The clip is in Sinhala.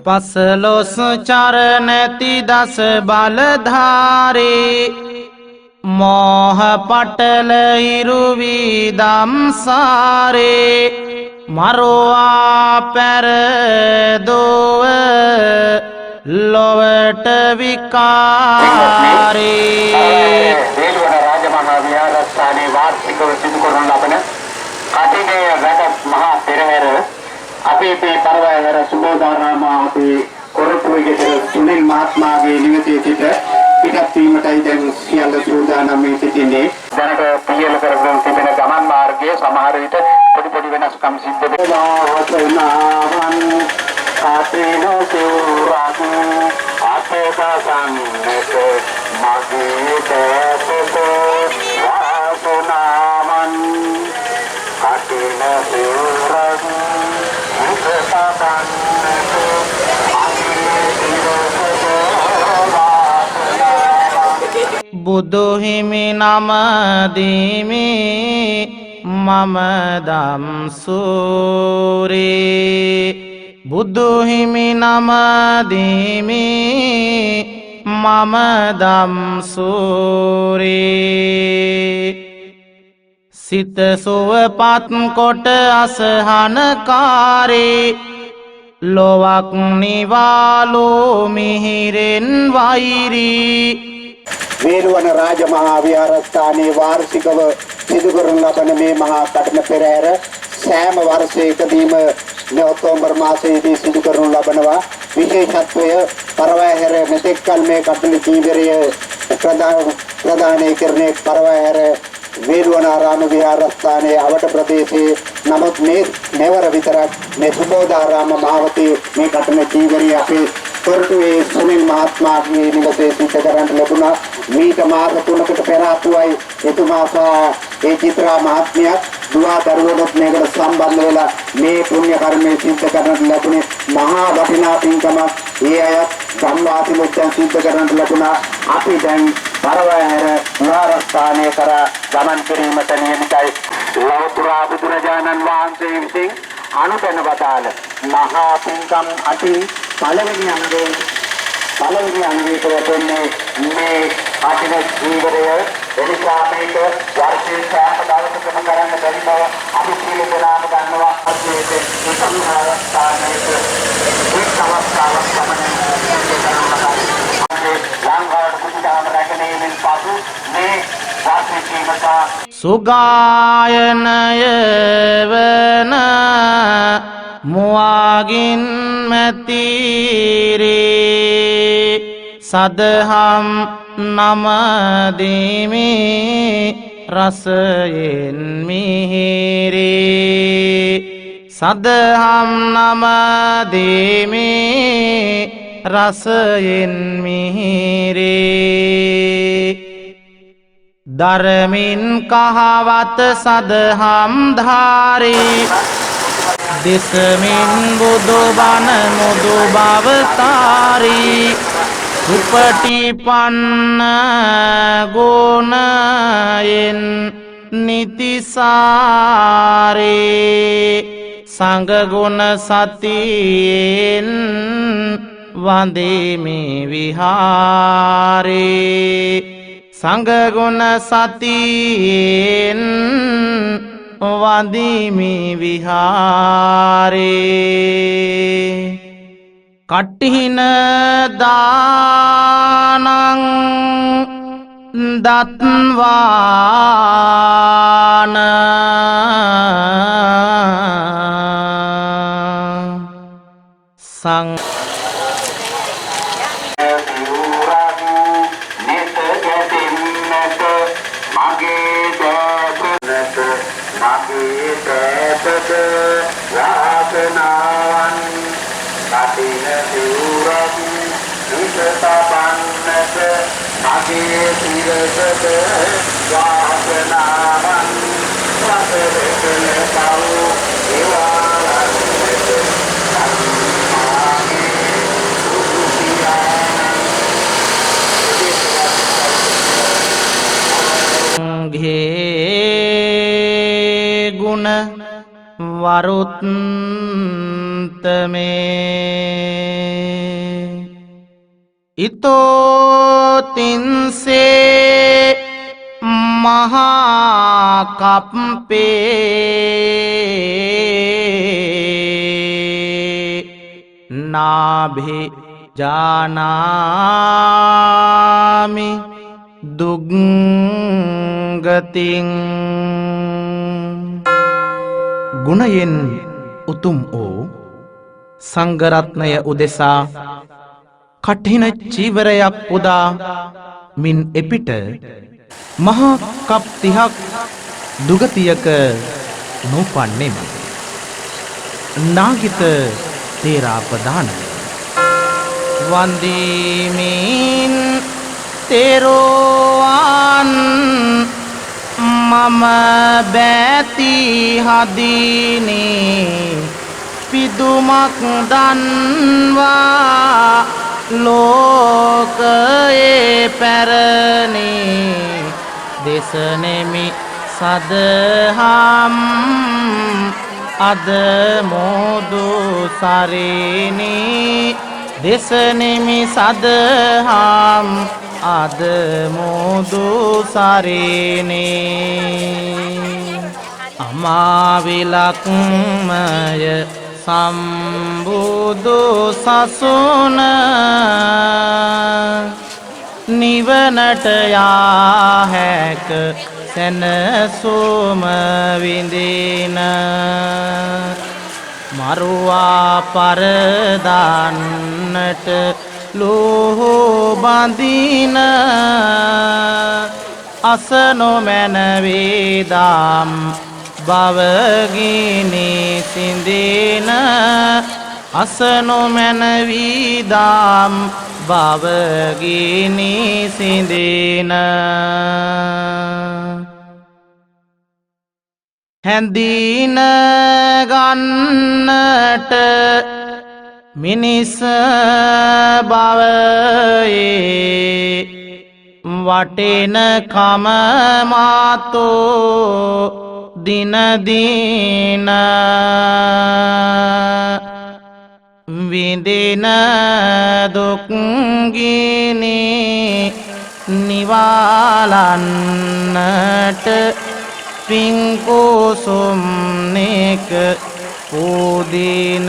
පසළොස් චරණැති දස බලධාරී මෝහ පටල ඉරුවිදම් සාරේ මරුවා පැරදොව ලොවට විකාරේ වේළුවන රාජමහා විහාරස්ථානයේ වාර්ෂිකව සිදු කරනු ලබන කටිගය වැඩ මහා පෙරහැර අපේ පරවැහැර සුබෝධාරාම අපේ කොරටුවේ සුනිල් මහත්මයාගේ නිවසේ සිට පිටත් වීමටයි දැන් සියල්ල සූදානම් වී සිටින්නේ. දැනට පිළියෙල කරගෙන තිබෙන ගමන් මාර්ගයේ සමහර විට පොඩි වෙනස්කම් සිද්ධ වෙනවා. කාතේන සූරාග ආසේකසන්නක මගේ තපත වාසනාමන් කාතේන සූරාග බුදුහිමි නමදිමි මම දම් සූරේ බුදුහිමි නමදිමි මම දම් සූරේ සිත සුවපත් කොට අසහනකාරේ ලොවක් නිවාලෝ මිහිරෙන් වෛරී වේළුවන රාජමහා විහාරස්ථානයේ වාර්ෂිකව සිදු කරන ලබන මේ මහා කටන පෙරහැර සෑම වර්ෂයකදීම ඔක්තෝබර් මාසයේදී සිදු කරනු ලබනවා. විශේෂත්වය පරවැහැර මෙතෙක් කල මේ කටන චීවරය ප්‍රදානය කරන්නේ පරවැහැර වේළුවනාරාම විහාරස්ථානයේ අවට ප්‍රදේශයේ නමුත් මේ මෙවර විතරක් මේ සුබෝධාරාම මාවතේ මේ කටන චීවරය අපේ කොරටුවේ සුනිල් මහත්මයාගේ නිවසේ සිට කරන්න ලැබුණා. මීට මාස 3කට පෙර ආතුවයි එතුමා ඒ චිත්‍රා මහත්මියක් දුවා දරුවොත් මේකට සම්බන්ධ වෙලා මේ පුණ්‍ය කර්මයේ සිද්ධ කරන්න ලැබුණේ මහා වටිනා පින්කමක්. ඒ අය සම්වාසි මුද්දන් සිද්ධ කරන්න ලැබුණා. අපි දැන් පරවැහැර විහාරස්ථානයේ කරා ගමන් කිරීමට නියමිතයි. ලෞතර බුදුරජාණන් වහන්සේ විසින් අනුතන වදාළ මහා පින්කම් අති පළවෙනි අංගයේ කියන්නේ මේ ආටින ජීවරය එනිසා මේක වර්ෂයේ සෑම දවසකම කරන්න බැරි බව අපි සියලු දෙනාම දන්නවා. අපේ සංඝාරස්ථානයේ එක් අවස්ථාවක් තමයි ලංකාවට කුටිදාම රැකෙනීමෙන් පසු මේ වාර්ෂිකීමතා සුගායනය වන මුවාගින් මැතිරේ සදහම් නමදිමි රසයෙන් මිහිරේ සදහම් නමදිමි රසයෙන් මිහිරේ ධර්මින් කහවත සදහම් ධාරේ දෙසමින් බුදු බණ මුදු බවතාරී උපටිපන්න ගුණයෙන් නිතිසාරේ සංඝ ගුණ සතියෙන් වන්දෙමි විහාරේ සංඝ ගුණ සතියෙන් වන්දිමි විහාරේ කට්ටිහින දානං දත්වාන සං गुण वरुत्तमे ඉතෝතින්සේ මහාකප්පේ නාභි ජානාමි දුග්ගතින් ගුණයෙන් උතුම් වූ සංඝරත්නය උදෙසා කඨින චීවරයක් පුදා මින් එපිට මහා කප් 30ක් දුගතියක නූපන්නේමි. නාගිත තේරාපදානය වන්දිමින් තෙරුවන් මම බෑති හදිනේ පිදුමක් දන්වා ලෝකයේ පැරණි දෙසනෙමි සදහම් අද මොදු සරිනි දෙසනෙමි සදහම් අද මොදු සරිනි අමාවිලක්මය සම්බුදු සසුන නිවනට යා හැක සැනසුම විඳින මරුවා පරදන්නට ලෝහු බඳින අසනොමැනවේදාම් බවගිනි සිඳින අසනොමැනවීදාම් බවගිනි සිඳින හැඳින ගන්නට මිනිස් බවයේ වටෙන කම මාතෝ දිනදින විඳින දුක්ගිනි නිවාලන්නට පිංකුසුම් නෙක පූදින